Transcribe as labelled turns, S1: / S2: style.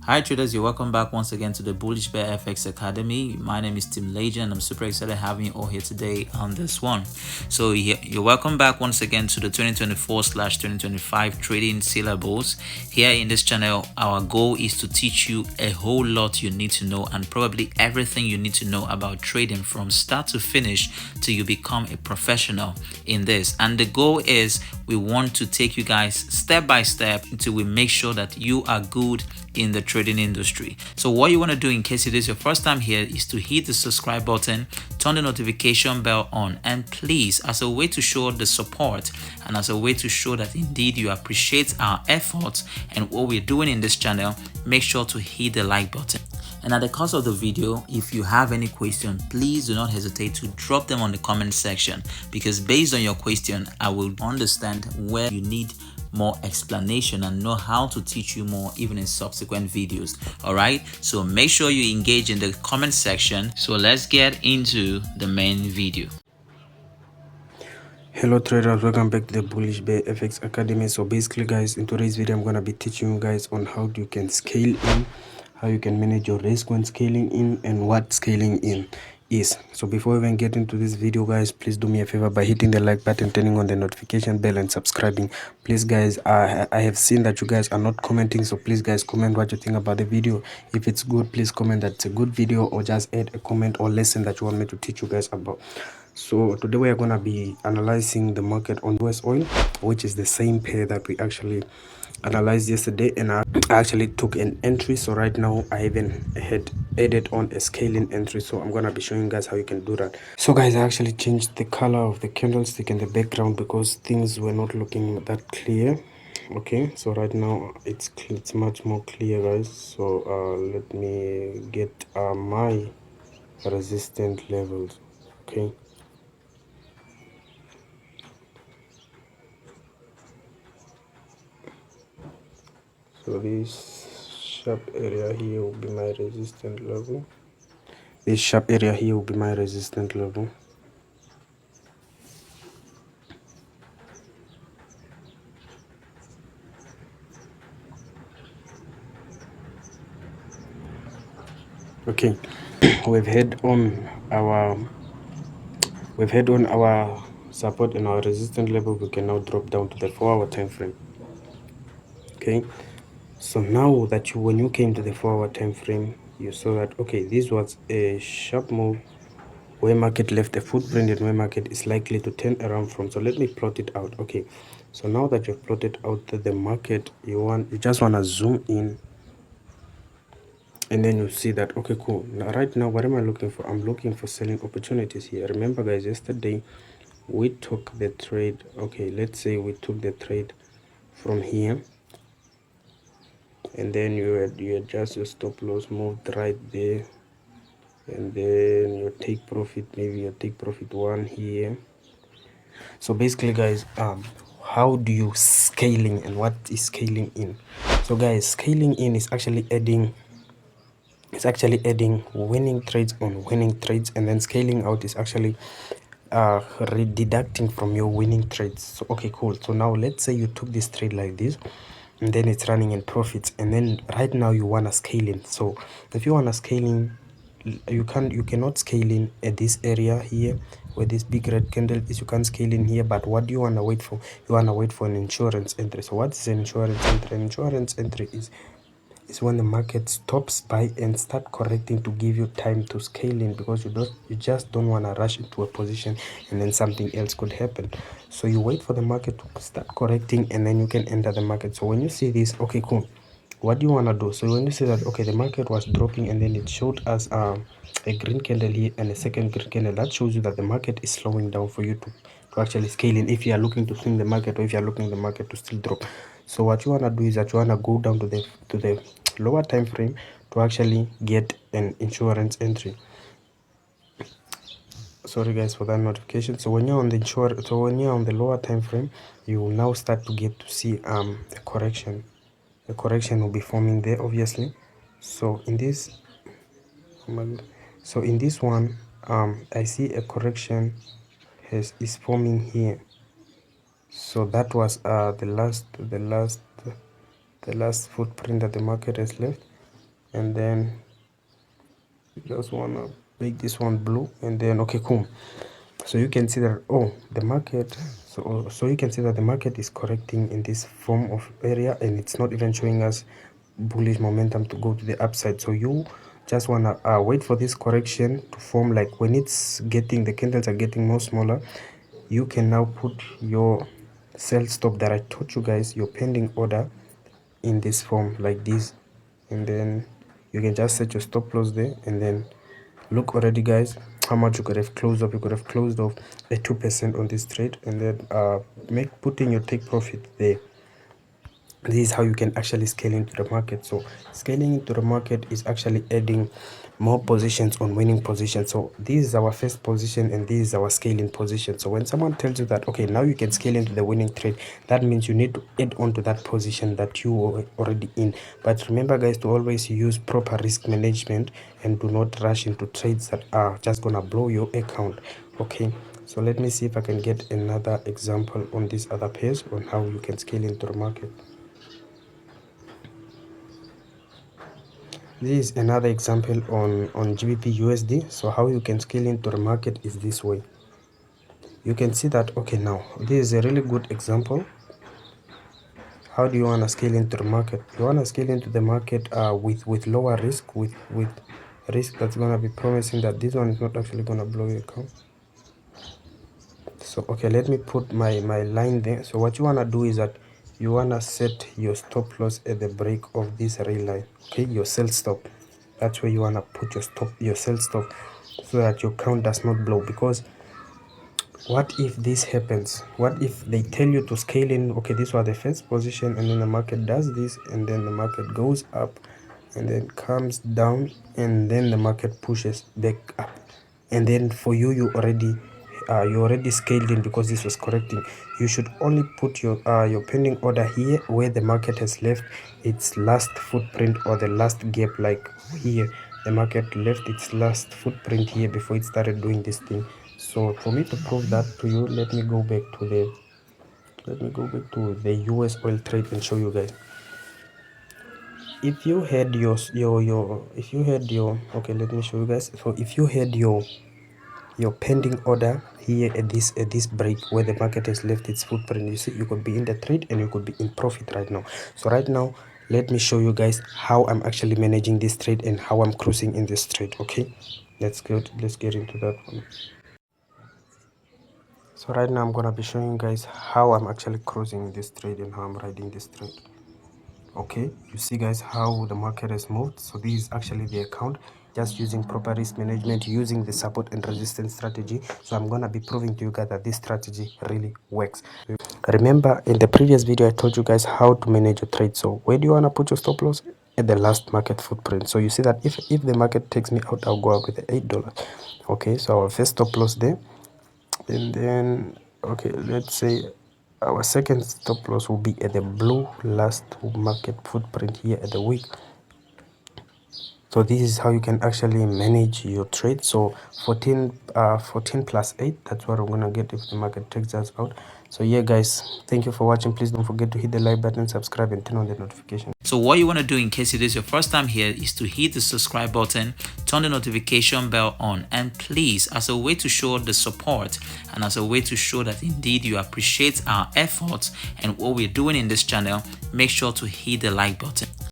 S1: Hi traders, you're welcome back once again to the Bullish Bear FX Academy. My name is Tim Legion and I'm super excited having you all here today on this one. So you're welcome back once again to the 2024/2025 trading syllabus. Here in this channel, our goal is to teach you a whole lot you need to know and probably everything you need to know about trading from start to finish till you become a professional in this. And the goal is we want to take you guys step by step until we make sure that you are good in the trading industry. So what you want to do in case it is your first time here is to hit the subscribe button, turn the notification bell on, and please, as a way to show the support and as a way to show that indeed you appreciate our efforts and what we're doing in this channel, make sure to hit the like button. And at the course of the video, if you have any question, please do not hesitate to drop them on the comment section, because based on your question, I will understand where you need more explanation and know how to teach you more even in subsequent videos. All right, so make sure you engage in the comment section. So let's get into the main video.
S2: Hello traders, welcome back to the Bullish Bear FX Academy. So basically guys, in today's video I'm going to be teaching you guys on how you can scale in, how you can manage your risk when scaling in, and what scaling in is. So before we even get into this video guys, please do me a favor by hitting the like button, turning on the notification bell, and subscribing. Please guys, I have seen that you guys are not commenting, so please guys comment what you think about the video. If it's good, please comment that it's a good video, or just add a comment or lesson that you want me to teach you guys about. So today we are going to be analyzing the market on US oil, which is the same pair that we actually analyzed yesterday, and I actually took an entry. So right now I even had added on a scaling entry, so I'm going to be showing you guys how you can do that. So guys, I actually changed the color of the candlestick in the background because things were not looking that clear. Okay, so right now it's much more clear guys. So let me get my resistance levels. Okay, so this sharp area here will be my resistance level. This sharp area here will be my resistance level. Okay, we've had on our support and our resistance level. We can now drop down to the 4-hour time frame. Okay, so now that when you came to the 4-hour time frame, you saw that okay, this was a sharp move where market left a footprint and where market is likely to turn around from. So let me plot it out. Okay, so now that you've plotted out the market, you just want to zoom in, and then you see that okay, cool. Now right now, what am I looking for? I'm looking for selling opportunities here. Remember guys, yesterday we took the trade. Okay, let's say we took the trade from here, and then you had just your stop loss moved right there, and then you take profit, maybe you take profit 1 here. So basically guys, how do you scaling, and what is scaling in? So guys, scaling in is actually adding winning trades on winning trades, and then scaling out is actually deducting from your winning trades. So okay, cool. So now let's say you took this trade like this, and then it's running in profits, and then right now you want to scale in. So if you want to scale in, you cannot scale in at this area here where this big red candle is. You can't scale in here, but what do you want to wait for? You want to wait for an insurance entry. So what is an insurance entry? An insurance entry is when the market stops by and start correcting to give you time to scale in, because you just don't want to rush into a position and then something else could happen. So you wait for the market to start correcting, and then you can enter the market. So when you see this, okay, cool, what do you want to do? So when you see that okay, the market was dropping and then it showed us a green candle here and a second green candle, that shows you that the market is slowing down for you to actually scale in, if you are looking to swing the market or if you are looking the market to still drop. So what you want to do is that you want to go down to the lower time frame to actually get an insurance entry. Sorry guys for that notification. So when you're on the lower time frame, you will now start to get to see a correction. The correction will be forming there, obviously. So in this one, I see a correction is forming here. So that was the last footprint that the market has left. and then you just want to make this one blue, and then okay, cool. So you can see that the market, so you can see that the market is correcting in this form of area, and it's not even showing us bullish momentum to go to the upside. So you just want to wait for this correction to form. Like when it's getting, the candles are getting more smaller, you can now put your sell stop that I taught you guys, your pending order, in this form like this, and then you can just set your stop loss there, and then look already guys how much you could have closed up. You could have closed off a 2% on this trade, and then putting your take profit there. This is how you can actually scale into the market. So scaling into the market is actually adding more positions on winning positions. So this is our first position, and this is our scaling position. So when someone tells you that okay, now you can scale into the winning trade, that means you need to add on to that position that you were already in. But remember guys, to always use proper risk management and do not rush into trades that are just gonna blow your account. Okay, so let me see if I can get another example on this other page on how you can scale into the market. This is another example on GBP USD. So how you can scale into the market is this way. You can see that okay, now this is a really good example. How do you want to scale into the market? You want to scale into the market with lower risk, with risk that's going to be promising that this one is not actually going to blow your account. So okay, let me put my line there. So what you want to do is that you want to set your stop loss at the break of this rail line. Okay, your sell stop, that's where you want to put your sell stop, so that your count does not blow. Because what if this happens? What if they tell you to scale in? Okay, this was the first position, and then the market does this, and then the market goes up, and then comes down, and then the market pushes back up, and then for you, you already scaled in because this was correcting. You should only put your pending order here where the market has left its last footprint, or the last gap. Like here, the market left its last footprint here before it started doing this thing. So for me to prove that to you, let me go back to the US oil trade and show you guys. If you had your okay, let me show you guys. So if you had your pending order here at this break where the market has left its footprint, you see, you could be in the trade and you could be in profit right now. So right now, let me show you guys how I'm actually managing this trade and how I'm cruising in this trade. Okay, let's get into that one. So right now I'm gonna be showing you guys how I'm actually cruising this trade and how I'm riding this trade. Okay, you see guys how the market has moved. So this is actually the account, just using proper risk management, using the support and resistance strategy. So I'm gonna be proving to you guys that this strategy really works. Remember, in the previous video I told you guys how to manage your trade. So where do you want to put your stop loss? At the last market footprint. So you see that if the market takes me out, I'll go out with the $8. Okay, so our first stop loss there, and then okay, let's say our second stop loss will be at the blue last market footprint here at the week. So this is how you can actually manage your trade. So 14 plus 8, that's what I'm gonna get if the market takes us out. So yeah guys, thank you for watching. Please don't forget to hit the like button, subscribe, and turn on the notification.
S1: So what you want to do in case it is your first time here is to hit the subscribe button, turn the notification bell on, and please, as a way to show the support and as a way to show that indeed you appreciate our efforts and what we're doing in this channel, make sure to hit the like button.